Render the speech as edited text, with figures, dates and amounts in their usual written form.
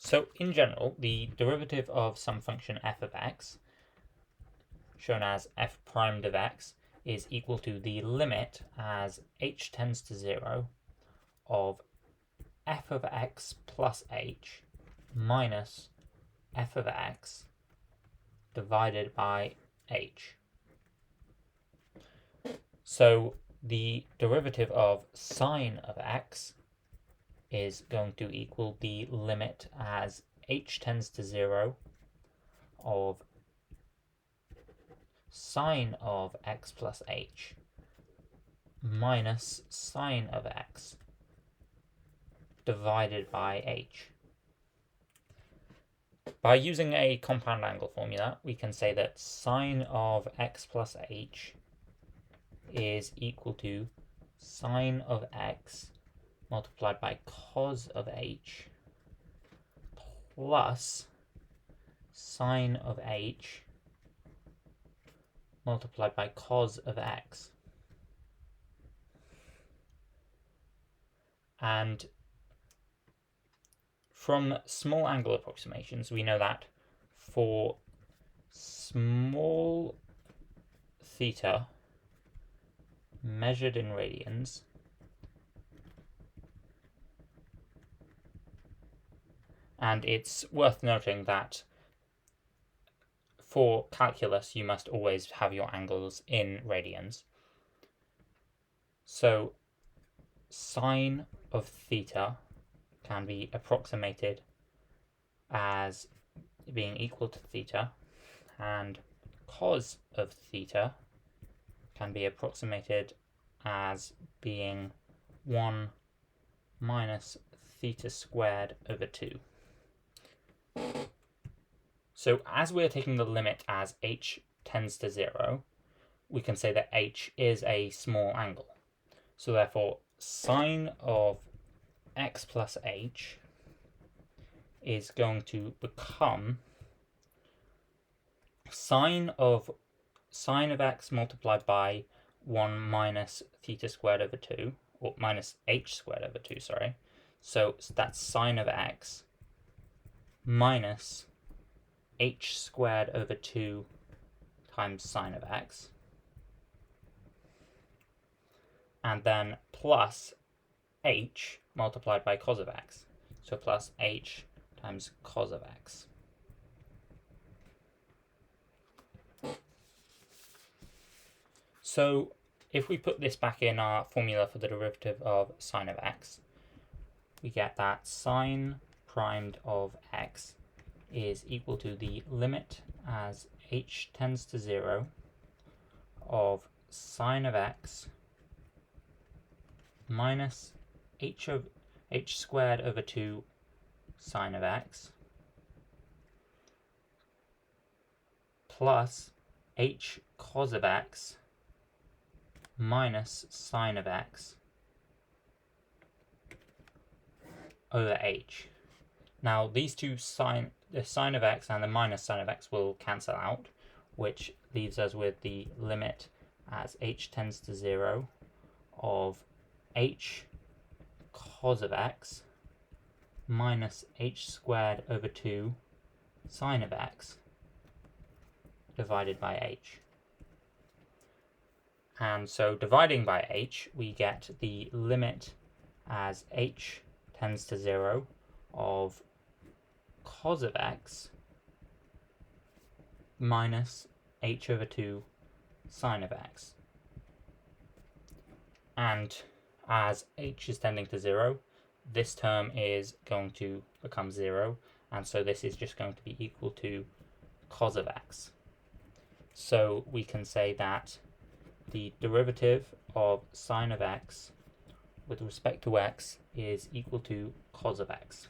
So in general, the derivative of some function f of x, shown as f primed of x, is equal to the limit as h tends to 0 of f of x plus h minus f of x divided by h. So the derivative of sine of x is going to equal the limit as h tends to 0 of sine of x plus h minus sine of x divided by h. By using a compound angle formula, we can say that sine of x plus h is equal to sine of x multiplied by cos of h plus sine of h multiplied by cos of x. And from small angle approximations, we know that for small theta measured in radians, and it's worth noting that for calculus you must always have your angles in radians. So sine of theta can be approximated as being equal to theta, and cos of theta can be approximated as being 1 minus theta squared over 2. So as we're taking the limit as h tends to 0, we can say that h is a small angle. So therefore, sine of x plus h is going to become sine of x multiplied by 1 minus theta squared over 2, or minus h squared over 2, sorry. So that's sine of x minus h squared over 2 times sine of x, and then plus h multiplied by cos of x, so plus h times cos of x. So if we put this back in our formula for the derivative of sine of x, we get that sine primed of x is equal to the limit as h tends to 0 of sine of x minus h squared over 2 sine of x plus h cos of x minus sine of x over h. Now these two the sine of x and the minus sine of x will cancel out, which leaves us with the limit as h tends to 0 of h cos of x minus h squared over 2 sine of x divided by h. And so dividing by h, we get the limit as h tends to 0 of cos of x minus h over 2 sine of x. And as h is tending to 0, this term is going to become 0, and so this is just going to be equal to cos of x. So we can say that the derivative of sine of x with respect to x is equal to cos of x.